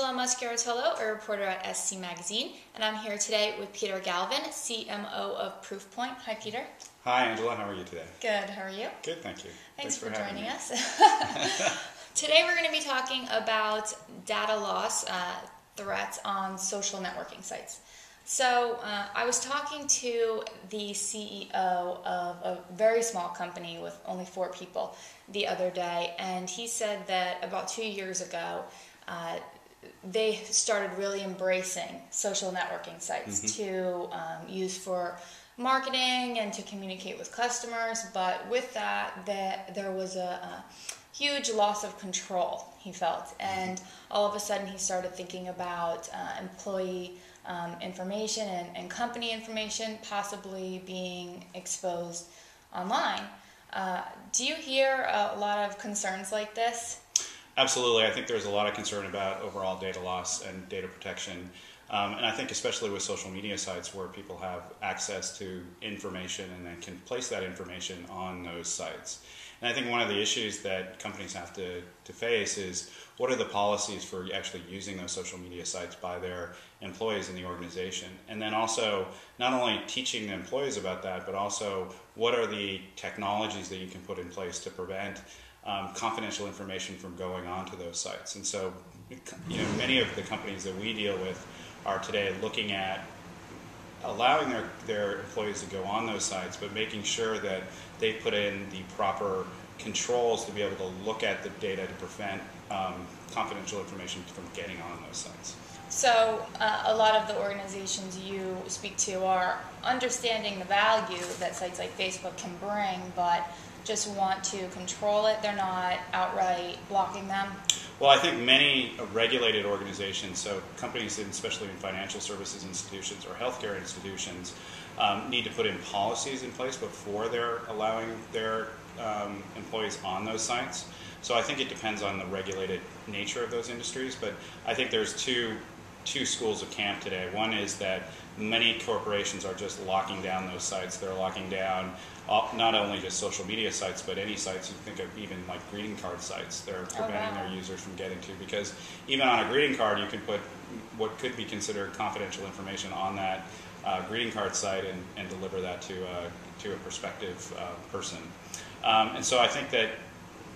Angela Muscaritolo, a reporter at SC Magazine, and I'm here today with Peter Galvin, CMO of Proofpoint. Hi, Peter. Hi, Angela. How are you today? Good. How are you? Good, thank you. Thanks for having joining me. us. Today we're going to be talking about data loss threats on social networking sites. So I was talking to the CEO of a very small company with only 4 people the other day, and he said that about 2 years ago they started really embracing social networking sites to use for marketing and to communicate with customers, but with that there was a huge loss of control, he felt, and all of a sudden he started thinking about employee information and company information possibly being exposed online. Do you hear a lot of concerns like this? Absolutely. I think there's a lot of concern about overall data loss and data protection. And I think especially with social media sites where people have access to information and they can place that information on those sites. And I think one of the issues that companies have to face is what are the policies for actually using those social media sites by their employees in the organization? And then also not only teaching the employees about that, but also what are the technologies that you can put in place to prevent confidential information from going onto those sites. And so, many of the companies that we deal with are today looking at allowing their employees to go on those sites, but making sure that they put in the proper controls to be able to look at the data to prevent confidential information from getting on those sites. So a lot of the organizations you speak to are understanding the value that sites like Facebook can bring, but just want to control it. They're not outright blocking them. Well, I think many regulated organizations, so companies, especially in financial services institutions or healthcare institutions, need to put in policies in place before they're allowing their employees on those sites. So I think it depends on the regulated nature of those industries, but I think there's two schools of camp today. One is that many corporations are just locking down those sites. They're locking down not only just social media sites, but any sites you think of, even like greeting card sites. They're preventing their users from getting to, because even on a greeting card you can put what could be considered confidential information on that greeting card site and deliver that to a prospective person. And so I think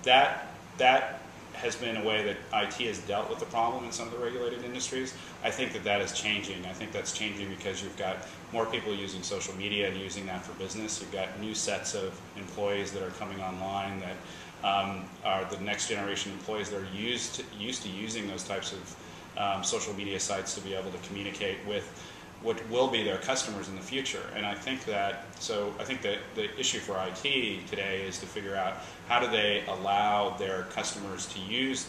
that has been a way that IT has dealt with the problem in some of the regulated industries. I think that is changing. I think that's changing because you've got more people using social media and using that for business. You've got new sets of employees that are coming online that are the next generation employees that are used to using those types of social media sites to be able to communicate with what will be their customers in the future. And I think that the issue for IT today is to figure out how do they allow their customers to use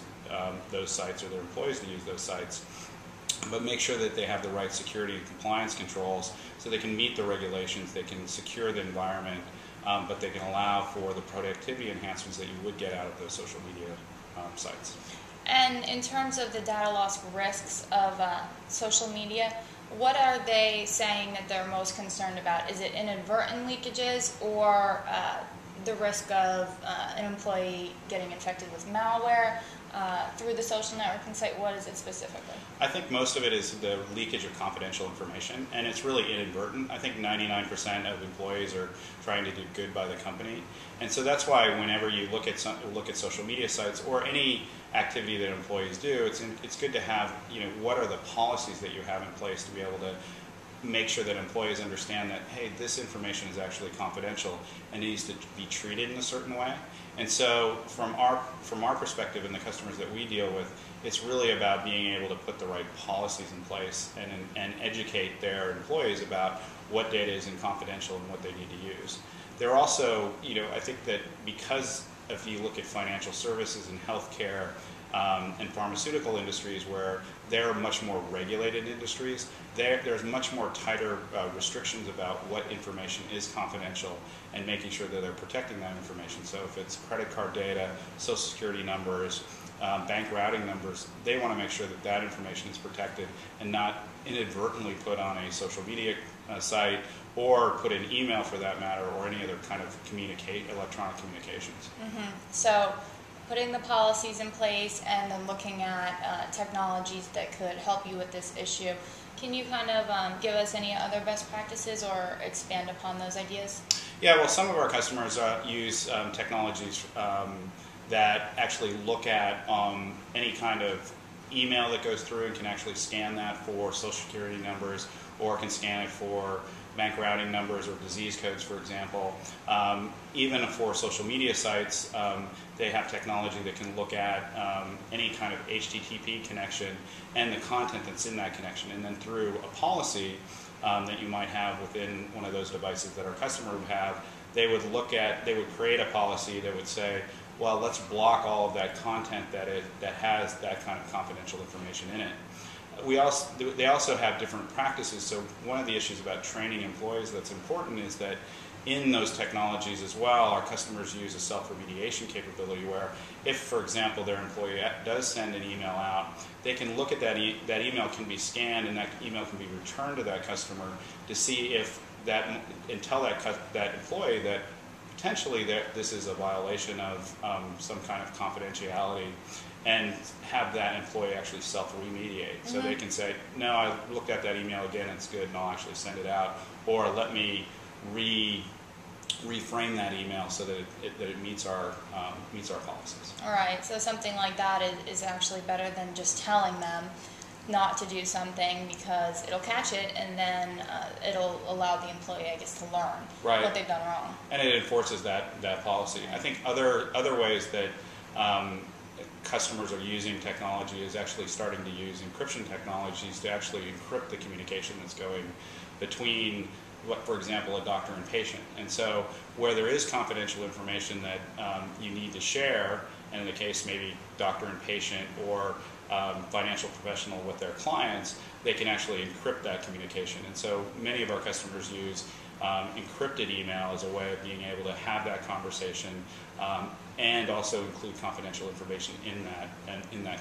those sites, or their employees to use those sites, but make sure that they have the right security and compliance controls so they can meet the regulations, they can secure the environment, but they can allow for the productivity enhancements that you would get out of those social media sites. And in terms of the data loss risks of social media, what are they saying that they're most concerned about? Is it inadvertent leakages, or the risk of an employee getting infected with malware through the social networking site? What is it specifically? I think most of it is the leakage of confidential information, and it's really inadvertent. I think 99% of employees are trying to do good by the company, and so that's why whenever you look at social media sites or any activity that employees do, it's good to have, what are the policies that you have in place to be able to make sure that employees understand that, hey, this information is actually confidential and needs to be treated in a certain way. And so from our perspective and the customers that we deal with, it's really about being able to put the right policies in place and educate their employees about what data is confidential and what they need to use. They're also, I think that because if you look at financial services and healthcare and pharmaceutical industries, where they're much more regulated industries, there's much more tighter restrictions about what information is confidential and making sure that they're protecting that information. So if it's credit card data, social security numbers, bank routing numbers, they want to make sure that that information is protected and not inadvertently put on a social media site, or put an email for that matter, or any other kind of electronic communications. So putting the policies in place and then looking at technologies that could help you with this issue. Can you kind of give us any other best practices or expand upon those ideas? Yeah, well, some of our customers use technologies that actually look at any kind of email that goes through and can actually scan that for social security numbers, or can scan it for bank routing numbers or disease codes, for example. Even for social media sites, they have technology that can look at any kind of HTTP connection and the content that's in that connection. And then through a policy that you might have within one of those devices that our customer would have, they would create a policy that would say, well, let's block all of that content that has that kind of confidential information in it. They also have different practices. So one of the issues about training employees that's important is that in those technologies as well, our customers use a self-remediation capability where if, for example, their employee does send an email out, they can look at that email can be scanned and that email can be returned to that customer to see if and tell that employee that potentially this is a violation of some kind of confidentiality, and have that employee actually self-remediate. So they can say, no, I looked at that email again, it's good, and I'll actually send it out. Or let me reframe that email so that it meets our policies. All right, so something like that is actually better than just telling them not to do something, because it'll catch it and then it'll allow the employee, I guess, to learn what they've done wrong. And it enforces that policy. I think other ways that customers are using technology is actually starting to use encryption technologies to actually encrypt the communication that's going between, for example, a doctor and patient. And so where there is confidential information that you need to share, and in the case maybe doctor and patient or financial professional with their clients, they can actually encrypt that communication. And so many of our customers use encrypted email as a way of being able to have that conversation and also include confidential information in that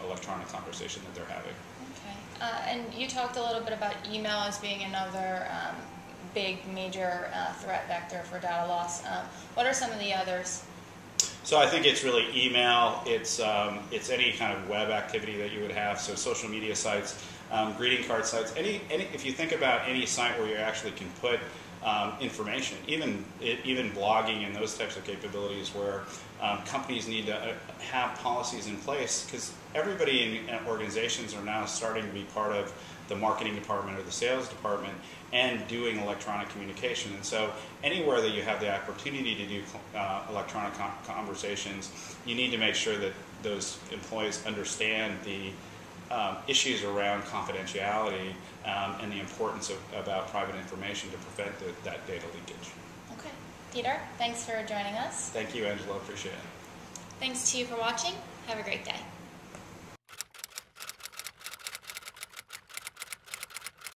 electronic conversation that they're having. Okay. And you talked a little bit about email as being another big major threat vector for data loss. What are some of the others? So I think it's really email. It's any kind of web activity that you would have. So social media sites, greeting card sites. If you think about any site where you actually can put information, even blogging and those types of capabilities, where companies need to have policies in place, because everybody in organizations are now starting to be part of the marketing department or the sales department and doing electronic communication. And so anywhere that you have the opportunity to do electronic conversations, you need to make sure that those employees understand the issues around confidentiality and the importance about private information to prevent that data leakage. Okay. Peter, thanks for joining us. Thank you, Angela. Appreciate it. Thanks to you for watching. Have a great day.